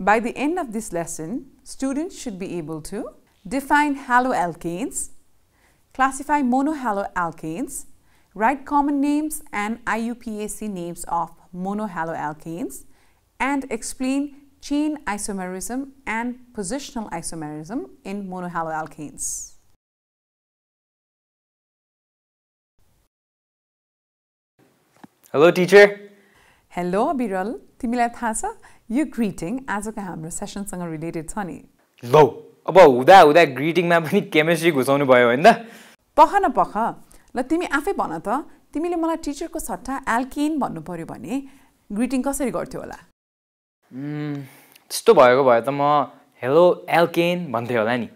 By the end of this lesson, students should be able to define haloalkanes, classify monohaloalkanes, write common names and IUPAC names of monohaloalkanes, and explain chain isomerism and positional isomerism in monohaloalkanes. Hello teacher. Hello Biral, तिमीलाई थाहा छ यो ग्रीटिङ आजको हाम्रो सेसनसँग related छ नि। लौ अब हुँदा ग्रीटिङमा पनि केमिस्ट्री घुसाउनु भयो हैन त? पख न पख, ल तिमी आफै भन त, तिमीले मलाई टिचरको सट्टा एल्केन भन्नु पर्यो भने ग्रीटिङ कसरी गर्थ्यौ होला? त्यस्तो भएको भए त म हेलो एल्केन भन्थे होला नि।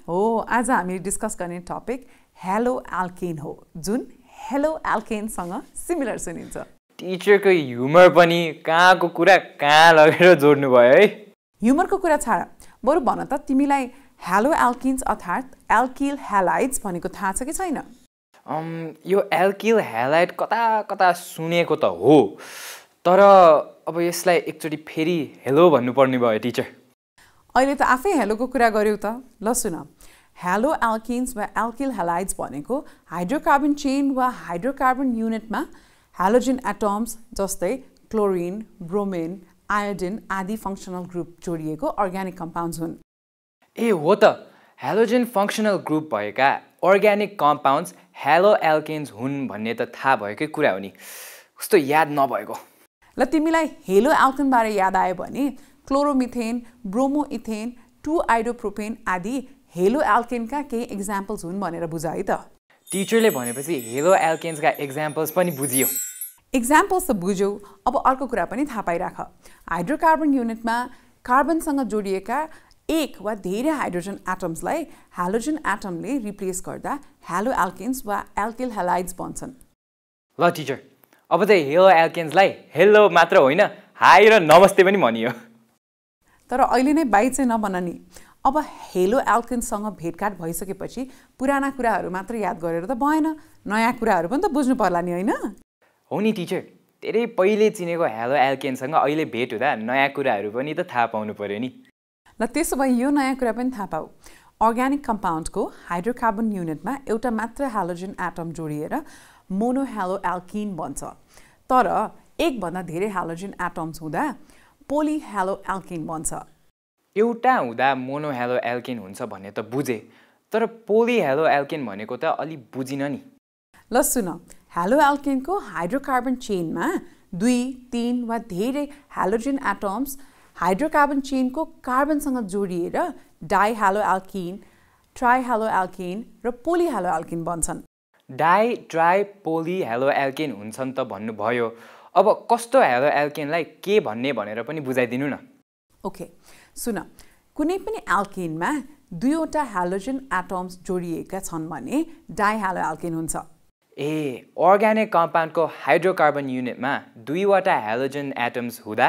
हो, आज हामी डिस्कस गर्ने टपिक हेलो एल्केन हो, जुन हेलो एल्केनसँग सिमिलर सुनिन्छ। टिचरको ह्युमर पनि कहाँको कुरा कहाँ लगेर जोड्नु भयो है। ह्युमरको कुरा छाड, बरु भन त तिमीलाई हेलो एल्किन्स अर्थात् एल्किल ह्यालाइड्स भनेको थाहा छ कि छैन? यो एल्किल ह्यालाइड कता कता सुनेको त हो, तर अब यसलाई एकचोटि फेरि हेलो भन्नुपर्ने भयो टिचर। अहिले त आफै हेलोको कुरा गर्यौ त, ल सुन। हेलो एल्किन्स वा एल्किल ह्यालाइड्स भनेको हाइड्रोकार्बन चेन वा हाइड्रोकार्बन युनिटमा हेलोजन एटम्स जस्तै क्लोरिन, ब्रोमिन, आयोडिन आदि फङ्सनल ग्रुप जोडिएको अर्ग्यानिक कम्पाउन्ड्स हुन्। ए हो त, हेलोजन फङ्सनल ग्रुप भएका अर्ग्यानिक कम्पाउन्ड्स हेलो एल्केन्स हुन् भन्ने त थाहा भएकै कुरा हो नि, कस्तो याद नभएको। ल तिमीलाई हेलो एल्केनबारे याद आयो भने क्लोरोमिथेन, ब्रोमोइथेन, 2-आइडोप्रोपेन आदि हेलो एल्केनका केही एक्जाम्पल्स हुन् भनेर बुझ है त। टिचरले भनेपछि हेलो एल्केन्सका एक्जाम्पल्स पनि बुझियो। एक्जाम्पल्स त बुझ्यौ, अब अर्को कुरा पनि थाहा पाइराख। हाइड्रोकार्बन युनिटमा कार्बनसँग जोडिएका एक वा धेरै हाइड्रोजन एटम्सलाई हेलोजन एटमले रिप्लेस गर्दा हेलो एल्केन्स वा एल्किल ह्यालाइड्स बन्छन्। ल टिचर, अब त हेलो एल्केन्सलाई हेलो मात्र होइन हाई र नमस्ते पनि भनियो। तर अहिले नै बाई चाहिँ नभन नि। अब हेलो एल्केन्ससँग भेटघाट भइसकेपछि पुराना कुराहरू मात्र याद गरेर त भएन, नयाँ कुराहरू पनि त बुझ्नु पर्ला नि होइन? हो नि टिचर, धेरै पहिले चिनेको हेलो एल्केनसँग अहिले भेट हुँदा नयाँ कुराहरू पनि त थाहा पाउनु पर्यो नि। ल त्यसो भए यो नयाँ कुरा पनि थाहा पाऊ। अर्ग्यानिक कम्पाउन्डको हाइड्रोकार्बन युनिटमा एउटा मात्र हेलोजन एटम जोडिएर मोनोहेलो एल्किन बन्छ, तर एकभन्दा धेरै हेलोजन एटम्स हुँदा पोलिहेलो एल्किन बन्छ। एउटा हुँदा मोनोहेलो एल्किन हुन्छ भन्ने त बुझे, तर पोलिहेलो एल्किन भनेको त अलि बुझिन नि। ल सुन, हेलो एल्केनको हाइड्रोकार्बन चेनमा 2, 3 वा धेरै हेलोजन एटम्स हाइड्रोकार्बन चेनको कार्बनसँग जोडिएर डाइहेलो एल्किन, ट्राइहेलो एल्किन र पोलिहेलो एल्किन बन्छन्। Di, tri, poly halo alkane हुन्छन् त भन्नुभयो, अब कस्तो हेलो एल्किनलाई के भन्ने भनेर पनि बुझाइदिनु न। ओके, सुन, कुनै पनि एल्किनमा 2वटा हेलोजन एटम्स जोडिएका छन् भने डाइहेलो एल्किन हुन्छ। ए, अर्ग्यानिक कम्पाउन्डको हाइड्रोकार्बन युनिटमा 2वटा हेलोजन एटम्स हुँदा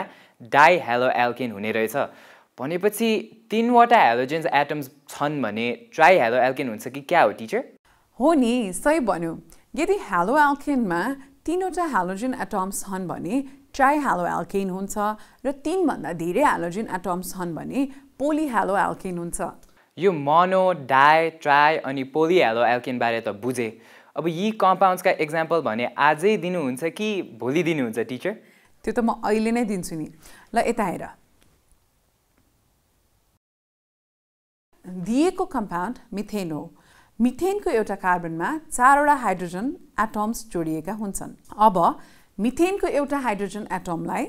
डाइहेलो एल्किन हुने रहेछ, भनेपछि 3वटा हेलोजन एटम्स छन् भने ट्राइहेलो एल्किन हुन्छ कि क्या हो टिचर? हो नि, सही भन्यो। यदि हेलो एल्केनमा 3वटा हेलोजन एटम्स छन् भने ट्राइहेलो एल्केन हुन्छ र 3भन्दा धेरै हेलोजन एटम्स छन् भने पोलिहेलो एल्केन हुन्छ। यो मोनो, डाई, ट्राई अनि पोलिहेलो एल्केन बारे त बुझे, अब यी कम्पाउन्ड्सका एक्जाम्पल भने आजै दिनुहुन्छ कि भोलि दिनुहुन्छ टिचर? त्यो त म अहिले नै दिन्छु नि। ल यता हेर, दिएको कम्पाउन्ड मिथेन हो। मिथेनको एउटा कार्बनमा 4वटा हाइड्रोजन एटम्स जोडिएका हुन्छन्। अब मिथेनको एउटा हाइड्रोजन एटमलाई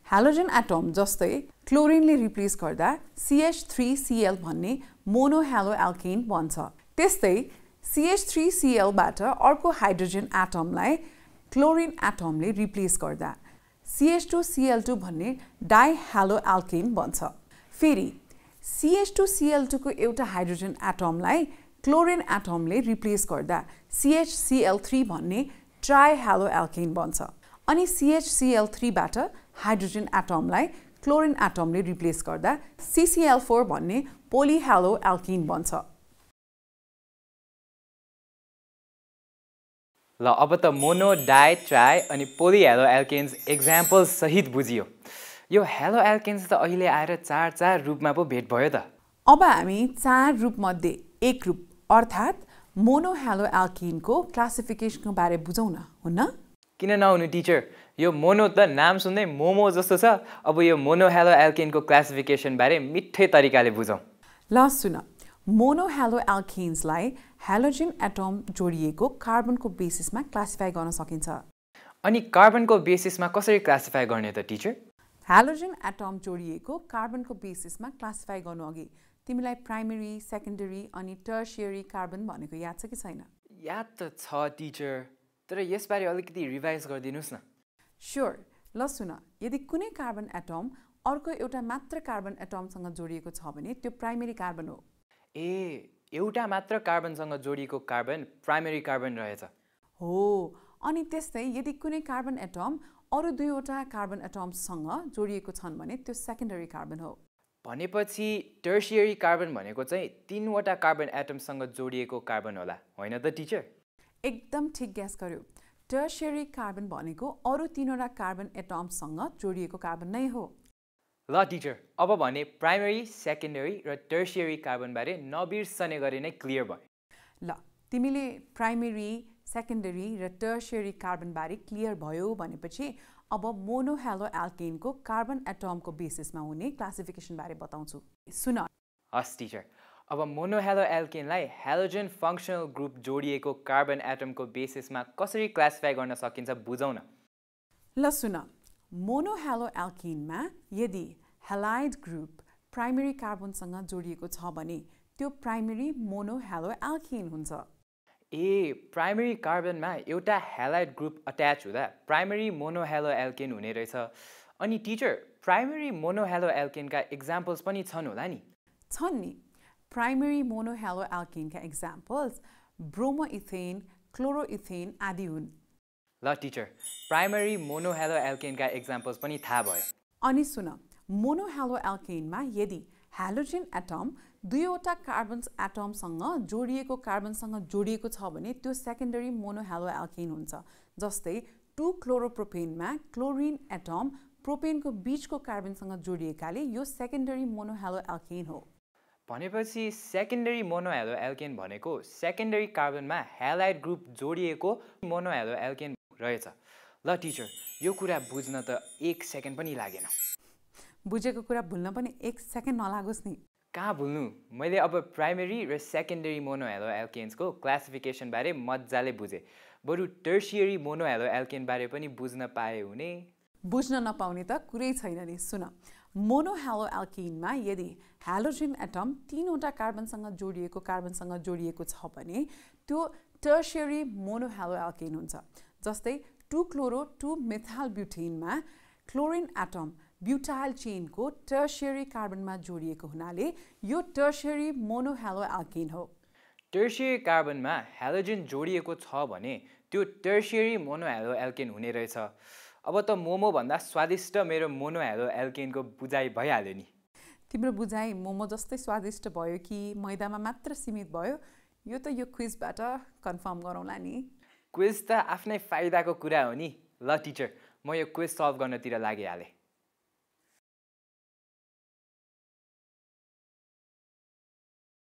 हेलोजन एटम जस्तै क्लोरिनले रिप्लेस गर्दा CH3Cl भन्ने मोनोहेलो एल्केन बन्छ। त्यस्तै CH3Clबाट अर्को हाइड्रोजन एटमलाई क्लोरिन एटमले रिप्लेस गर्दा CH2Cl2 भन्ने डाइहेलो एल्केन बन्छ। फेरि CH2Cl2 को एउटा हाइड्रोजन एटमलाई क्लोरिन एटमले रिप्लेस गर्दा CHCl3 भन्ने ट्राइहेलो एल्केन बन्छ। अनि CHCl3बाट हाइड्रोजन एटमलाई क्लोरिन एटमले रिप्लेस गर्दा CCl4 भन्ने पोलिहेलो एल्केन बन्छ। ल अब त मोनो, डाई, ट्राई अनि पोलिहेलो एल्केन्स एक्जाम्पल सहित बुझियो। यो हेलो एल्केन्स त अहिले आएर चार रूपमा पो भेट भयो त। अब हामी 4 रूपमध्ये एक रूप अर्थात् मोनोह्यालो एल्किनको क्लासिफिकेसनको बारे बुझौँ न, हुन्न? किन नहुनु टिचर, यो मोनो त नाम सुन्दै मोमो जस्तो छ। अब यो मोनोह्यालो एल्केनको क्लासिफिकेसन बारे मिठै तरिकाले बुझौँ। ल सुन, मोनोह्यालो एल्किन्सलाई हेलोजन एटम जोडिएको कार्बनको बेसिसमा क्लासिफाई गर्न सकिन्छ। अनि कार्बनको बेसिसमा कसरी क्लासिफाई गर्ने त टिचर? हेलोजन एटम जोडिएको कार्बनको बेसिसमा क्लासिफाई गर्नु अघि तिमीलाई प्राइमेरी, सेकेन्डरी अनि टर्सियरी कार्बन भनेको याद छ कि छैन? याद त छ टिचर, तर यसबारे अलिकति रिभाइज गरिदिनुहोस् न। स्योर, ल सुन, यदि कुनै कार्बन एटम अर्को एउटा मात्र कार्बन एटमसँग जोडिएको छ भने त्यो प्राइमेरी कार्बन हो। ए, एउटा मात्र कार्बनसँग जोडिएको कार्बन प्राइमेरी कार्बन रहेछ। हो, अनि त्यस्तै यदि कुनै कार्बन एटम अरू 2वटा कार्बन एटम्ससँग जोडिएको छन् भने त्यो सेकेन्डरी कार्बन हो। भनेपछि टर्सियरी कार्बन भनेको चाहिँ 3वटा कार्बन एटमसँग जोडिएको कार्बन होला, होइन त टिचर? एकदम ठिक ग्यास गर्यो। टर्सियरी कार्बन भनेको अरू 3वटा कार्बन एटम्ससँग जोडिएको कार्बन नै हो। ल टिचर, अब भने प्राइमेरी, सेकेन्डरी र टर्सियरी कार्बनबारे नबिर्सने गरी नै क्लियर भयो। ल, तिमीले प्राइमेरी, सेकेन्डरी र टर्सियरी कार्बनबारे क्लियर भयो भनेपछि अब मोनोह्यालो एल्केनको कार्बन एटमको बेसिसमा हुने क्लासिफिकेसनबारे बताउँछु। सुन। हस् टिचर, अब मोनोह्यालो एल्केनलाई हेलोजन फङ्सनल ग्रुप जोडिएको कार्बन एटमको बेसिसमा कसरी क्लासिफाई गर्न सकिन्छ बुझौँ न। ल सुन, मोनोह्यालो एल्केनमा यदि हेलाइड ग्रुप प्राइमेरी कार्बनसँग जोडिएको छ भने त्यो प्राइमेरी मोनोह्यालो एल्केन हुन्छ। ए, प्राइमेरी कार्बनमा एउटा हेलाइड ग्रुप अट्याच हुँदा प्राइमेरी मोनोह्यालो एल्केन हुने रहेछ। अनि टिचर, प्राइमेरी मोनोह्यालो एल्केनका इक्जाम्पल्स पनि छन् होला नि? छन् नि। प्राइमेरी मोनोह्यालो एल्केनका examples bromo ethane, chloro ethane आदि हुन्। ल टिचर, प्राइमेरी मोनोह्यालो एल्केनका इक्जाम्पल्स पनि थाहा भयो। अनि सुन, मोनोह्यालो एल्केनमा यदि हेलोजन एटम 2वटा कार्बन एटमसँग जोडिएको कार्बनसँग जोडिएको छ भने त्यो सेकेन्डरी मोनोह्यालो एल्केन हुन्छ। जस्तै 2-क्लोरोप्रोपेनमा क्लोरिन एटम प्रोपेनको बीचको कार्बनसँग जोडिएकाले यो सेकेन्डरी मोनोह्यालो एल्केन हो। भनेपछि सेकेन्डरी मोनोह्यालो एल्केन भनेको सेकेन्डरी कार्बनमा हेलाइड ग्रुप जोडिएको मोनोह्यालो एल्केन रहेछ। ल टिचर, यो कुरा बुझ्न त 1 सेकेन्ड पनि लागेन। बुझेको कुरा भुल्न पनि 1 सेकेन्ड नलागोस् नि। कहाँ भुल्नु, मैले अब प्राइमेरी र सेकेन्डरी मोनोह्यालो एल्केन्सको क्लासिफिकेसन बारे मजाले बुझेँ। बरु टर्सियरी मोनोह्यालो एल्केन बारे पनि बुझ्न पाए हुने। बुझ्न नपाउने त कुरै छैन नि। सुन, मोनोह्यालो एल्केनमा यदि हेलोजन एटम 3वटा कार्बनसँग जोडिएको छ भने त्यो टर्सियरी मोनोह्यालो एल्केन हुन्छ। जस्तै 2-क्लोरो-2-मिथाइल ब्युटेनमा क्लोरिन एटम ब्युटाइल चेनको टर्सियरी कार्बनमा जोडिएको हुनाले यो टर्सियरी मोनोह्यालो एल्केन हो। टर्सियरी कार्बनमा हेलोजन जोडिएको छ भने त्यो टर्सियरी मोनोह्यालो एल्केन हुने रहेछ। अब त मोमो भन्दा स्वादिष्ट मेरो मोनोह्यालो एल्केनको बुझाइ भइहाल्यो नि। तिम्रो बुझाइ मोमो जस्तै स्वादिष्ट भयो कि मैदामा मात्र सीमित भयो, यो त यो क्विजबाट कन्फर्म गरौँला नि। क्विज त आफ्नै फाइदाको कुरा हो नि। ल टिचर, म यो क्विज सल्भ गर्नतिर लागिहालेँ।